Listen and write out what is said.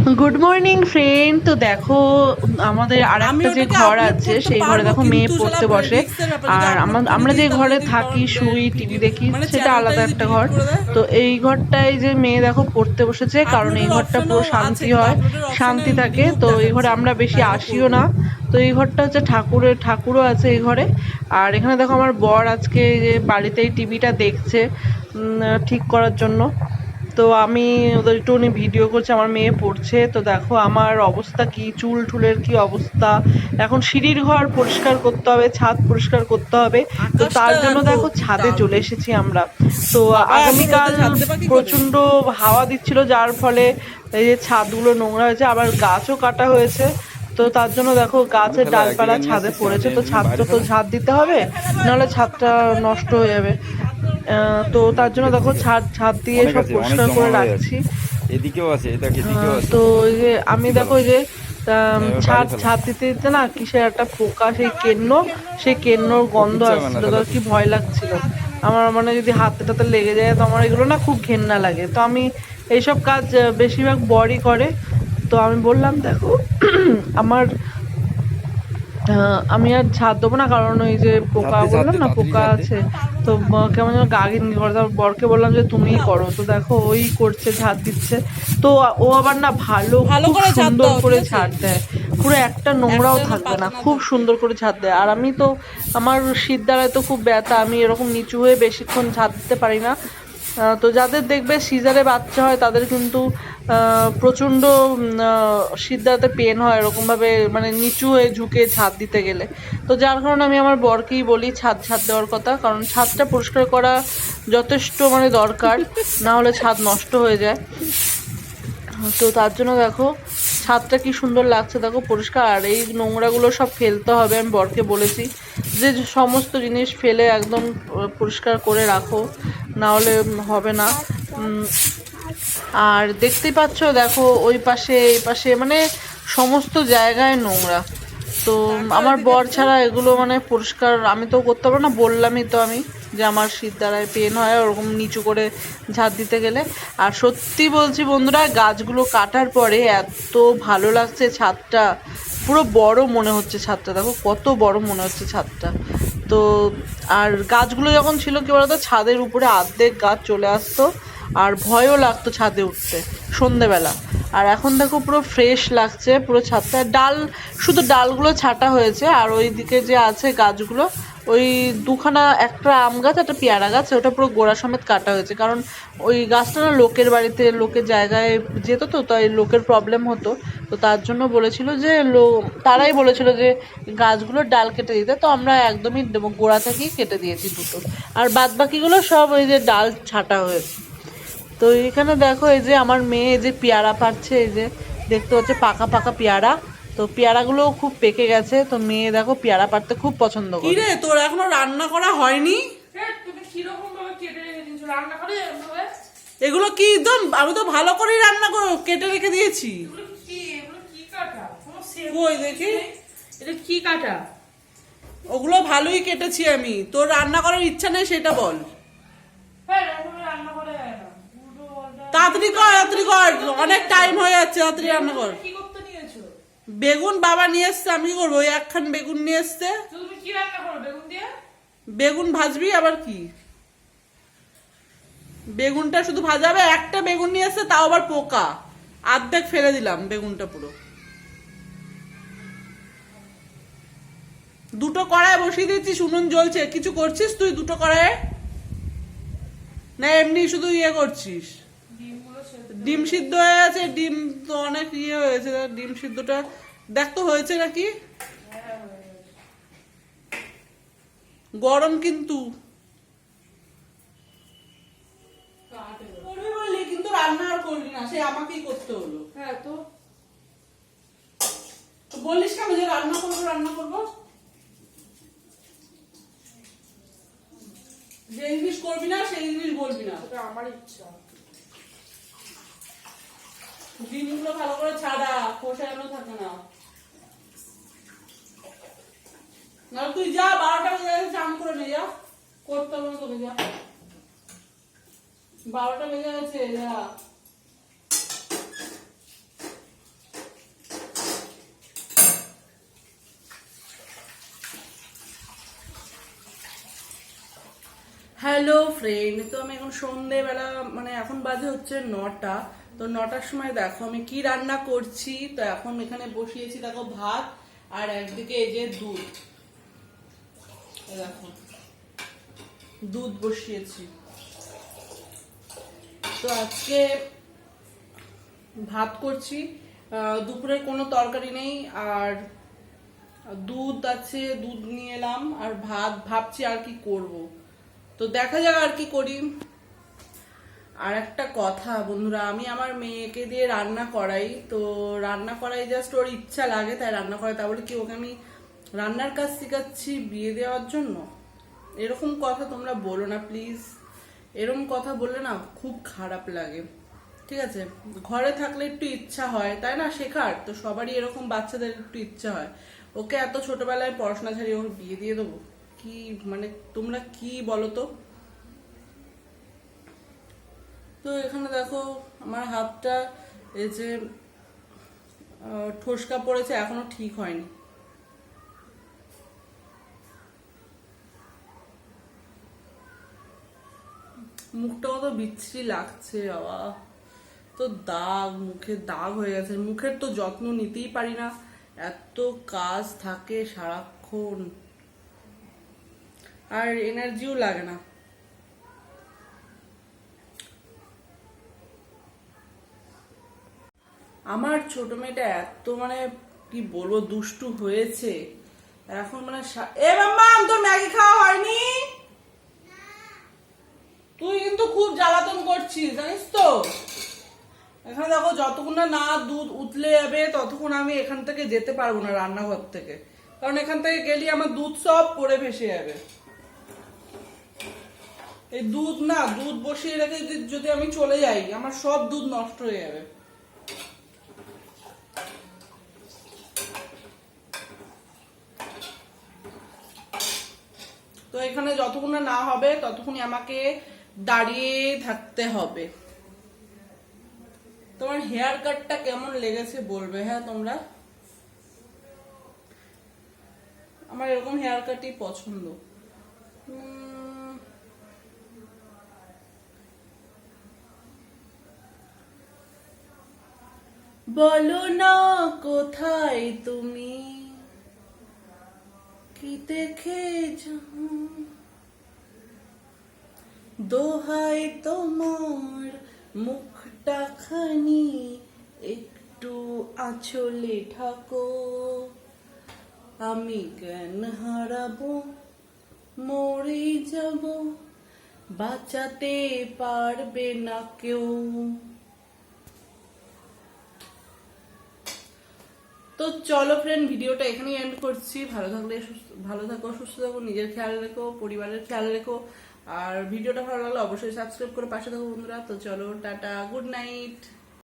Good morning friend. তো দেখো আমাদের আর একটা যে ঘর আছে সেই ঘরে দেখো মেয়ে পড়তে বসে। আর আমরা যে ঘরে থাকি শুই টিভি দেখি সেটা আলাদা একটা ঘর। তো এই ঘরটায় যে মেয়ে দেখো পড়তে বসেছে, কারণ এই ঘরটা পুরো শান্তি হয়, শান্তি থাকে। তো এই ঘরে আমরা বেশি আসিও না। তো এই ঘরটা হচ্ছে ঠাকুরও আছে এই ঘরে। আর এখানে দেখো আমার বর আজকে এই যে বাড়িতেই টিভিটা দেখছে ঠিক করার জন্য। তো আমি ওদের একটুখানি ভিডিও করছি, আমার মেয়ে পড়ছে। তো দেখো আমার অবস্থা কি, চুল টুলের কি অবস্থা। এখন সিঁড়ির ঘর পরিষ্কার করতে হবে, ছাদ পরিষ্কার করতে হবে। তো তার জন্য দেখো ছাদে চলে এসেছি আমরা। তো আগামীকাল প্রচণ্ড হাওয়া দিচ্ছিল, যার ফলে এই যে ছাদগুলো নোংরা হয়েছে, আবার গাছও কাটা হয়েছে। তো তার জন্য দেখো গাছের ডালপালা ছাদে পড়েছে। তো ছাদটা তো ঝাড় দিতে হবে, নাহলে ছাদটা নষ্ট হয়ে যাবে। তো তার জন্য দেখো ছাদ দিয়ে সব পরিষ্কার করে রাখছি। এদিকেও আছে, এদিকেও আছে। তো ওই যে আমি দেখো ওই যে ছাদ দিতে দিতে না কিসের একটা পোকা, সেই কেন্নর গন্ধ আসছিল। তো কি ভয় লাগছিল আমার, মানে যদি হাতে টাতে লেগে যায়। তো আমার এগুলো না খুব ঘেন্না লাগে। তো আমি এইসব কাজ বেশিরভাগ বরই করে। তো আমি বললাম দেখো আমার আমি আর ছাদ দেবো না, কারণ ওই যে পোকা বললাম না পোকা আছে। তো কেমন যেন গা ঘিনঘিন করে। তারপর বরকে বললাম যে তুমিই করো। তো দেখো ওই করছে, ঝাড় দিচ্ছে। তো ও আবার না খুব সুন্দর করে ঝাড় দেয়, পুরো একটা নোংরাও থাকবে না, খুব সুন্দর করে ঝাড় দেয়। আর আমি তো আমার শিরদাঁড়ায় তো খুব ব্যথা, আমি এরকম নিচু হয়ে বেশিক্ষণ ঝাড় দিতে পারি না। তো যাদের দেখবে সিজারে বাচ্চা হয় তাদের কিন্তু প্রচণ্ড সিদ্ধাতে পেন হয় এরকমভাবে, মানে নিচু হয়ে ঝুঁকে ছাদ দিতে গেলে। তো যার কারণে আমি আমার বরকেই বলি ছাদ দেওয়ার কথা, কারণ ছাদটা পরিষ্কার করা যথেষ্ট মানে দরকার, না হলে ছাদ নষ্ট হয়ে যায়। তো তার জন্য দেখো ছাদটা কি সুন্দর লাগছে, দেখো পরিষ্কার। আর এই নোংরাগুলো সব ফেলতে হবে, আমি বরকে বলেছি যে সমস্ত জিনিস ফেলে একদম পরিষ্কার করে রাখো, না হলে হবে না। আর দেখতেই পাচ্ছ দেখো ওই পাশে এই পাশে মানে সমস্ত জায়গায় নোংরা। তো আমার বর ছাড়া এগুলো মানে পরিষ্কার আমি তো করতে পারবো না, বললামই তো আমি যে আমার শিরদাঁড়ায় পেন হয় ওরকম নিচু করে ঝাড় দিতে গেলে। আর সত্যি বলছি বন্ধুরা, গাছগুলো কাটার পরে এত ভালো লাগছে, ছাদটা পুরো বড় মনে হচ্ছে। ছাদটা দেখো কত বড় মনে হচ্ছে ছাদটা। তো আর গাছগুলো যখন ছিল কি বলতো, ছাদের উপরে অর্ধেক গাছ চলে আসতো, আর ভয়ও লাগতো ছাদে উঠতে সন্ধেবেলা। আর এখন দেখো পুরো ফ্রেশ লাগছে পুরো ছাদটা। শুধু ডালগুলো ছাঁটা হয়েছে। আর ওই দিকে যে আছে গাছগুলো, ওই দুখানা, একটা আম গাছ একটা পেয়ারা গাছ, ওটা পুরো গোড়া সমেত কাটা হয়েছে। কারণ ওই গাছটা না লোকের বাড়িতে লোকের জায়গায় যেত, তো তাই লোকের প্রবলেম হতো। তো তার জন্য বলেছিল যে তারাই বলেছিল যে গাছগুলোর ডাল কেটে দিতে। তো আমরা একদমই গোড়া থেকেই কেটে দিয়েছি দুটো। আর বাদ বাকিগুলো সব ওই যে ডাল ছাঁটা হয়েছে। তো এখানে দেখো এই যে আমার মেয়ে এই যে পেয়ারা পাড়ছে, এই যে দেখতে হচ্ছে পাকা পাকা পেয়ারা। তো পেয়ারাগুলো খুব পেকে গেছে। তো মেয়ে দেখো পেয়ারা পাড়তে খুব পছন্দ করে। কিরে তোর এখনো রান্না করা হয়নি? এগুলো কি একদম, আমি তো ভালো করেই রান্না করে কেটে রেখে দিয়েছি। কই দেখি এটা কি কাটা? ওগুলো ভালোই কেটেছি আমি। তোর রান্না করার ইচ্ছা নেই সেটা বল। তাড়াতাড়ি কর, অনেক টাইম হয়ে যাচ্ছে, তাড়াতাড়ি রান্না কর। বেগুন বাবা নিয়ে এসছে, আমি কি করবো? ওই একখান বেগুন নিয়ে এসছে। বেগুন ভাজবি আবার কি? বেগুনটা শুধু ভাজাবে? একটা বেগুন নিয়ে এসছে, তাও আবার পোকা, অর্ধেক ফেলে দিলাম বেগুনটা পুরো। দুটো কড়াই বসিয়ে দিচ্ছিস, উনুন জ্বলছে, কিছু করছিস তুই দুটো কড়াইয়ে? না এমনি শুধু ইয়ে করছিস? ডিম সিদ্ধ হয়ে গেছে, ডিম তো অনেক ইয়ে হয়েছে, ডিম সিদ্ধটা দেখ তো হয়েছে নাকি। গরম কিন্তু বললি, কিন্তু রান্না আর করলি না, সে আমাকেই করতে হলো। হ্যাঁ তো বলিস কেন যে রান্না করবো? যে জিনিস করবি না সেই জিনিস বলবি না, সেটা আমার ইচ্ছা। ডিমগুলো ভালো করে ছাড়া, খোসা এগুলো থাকে না। না তুই যা, 12টা বেজে চান করে নে, যা করতে হবে না তোকে, যা 12টা বেজে গেছে, যা। হ্যালো ফ্রেন্ড, তো আমি এখন সন্ধেবেলা মানে এখন বাজে হচ্ছে 9টা। তো 9টার সময় দেখো আমি কি রান্না করছি। তো এখন এখানে বসিয়েছি দেখো ভাত, আর একদিকে এই যে দুধ, এই দেখো দুধ বসিয়েছি। তো আজকে ভাত করছি, দুপুরের কোনো তরকারি নেই, আর দুধ আছে, দুধ নিয়ে এলাম, আর ভাত ভাবছি আর কি করব। তো দেখা যাক আর কি করি। আর একটা কথা বন্ধুরা, আমি আমার মেয়েকে দিয়ে রান্না করাই, তো রান্না করাই জাস্ট ওর ইচ্ছা লাগে তাই রান্না করাই, তা বলে কি ওকে আমি রান্নার কাজ শেখাচ্ছি বিয়ে দেওয়ার জন্য? এরকম কথা তোমরা বলো না প্লিজ। এরকম কথা বললে না খুব খারাপ লাগে, ঠিক আছে? ঘরে থাকলে একটু ইচ্ছা হয় তাই না শেখার, তো সবারই এরকম বাচ্চাদের একটু ইচ্ছা হয়। ওকে এত ছোটবেলায় পড়াশোনা ছাড়িয়ে ওর বিয়ে দিয়ে দেবো? কি মানে তোমরা কি বলো তো? তো এখানে দেখো আমার হাতটা এই যে ঠোসকা পড়েছে, এখনো ঠিক হয়নি। মুখটা কত বিচ্ছিরি লাগছে বাবা, তো দাগ, মুখে দাগ হয়ে গেছে। মুখের তো যত্ন নিতেই পারি না, এত কাজ থাকে সারাক্ষণ, আর এনার্জিও লাগে না। আমার ছোট মেয়েটা এত মানে কি বলবো দুষ্টু হয়েছে এখন, মানে এ মাম্মা তোর ম্যাগি খাওয়া হয়নি, তুই কিন্তু খুব জ্বালাতন করছিস জানিস তো। এখানে দেখো যতক্ষণ না দুধ উতলে যাবে ততক্ষণ আমি এখান থেকে যেতে পারবো না রান্নাঘর থেকে, কারণ এখান থেকে গেলে আমার দুধ সব পড়ে ভেসে যাবে। এই দুধ না, দুধ বসিয়ে রেখে যদি আমি চলে যাই আমার সব দুধ নষ্ট হয়ে যাবে। তো এখানে যতক্ষণ না হবে ততক্ষণই আমাকে দাঁড়িয়ে থাকতে হবে। তোমার হেয়ার কাটটা কেমন লেগেছে বলবে হ্যাঁ তোমরা, আমার এরকম হেয়ার কাটই পছন্দ। বলো না কোথায় তুমি, কি দেখে যাও, দোহাই তোমার মুখটা খানি একটু আঁচলে ঢাকো, আমি জ্ঞান হারাবো, মরে যাব, বাঁচাতে পারবে না কেউ। তো চলো ফ্রেন্ড, ভিডিওটা এখানেই এন্ড করছি। ভালো থাকো, সুস্থ থাকো, নিজের খেয়াল রেখো, পরিবারের খেয়াল রেখো, আর ভিডিওটা ভালো লাগলে অবশ্যই সাবস্ক্রাইব করে পাশে থাকো বন্ধুরা। তো চলো টাটা, গুড নাইট।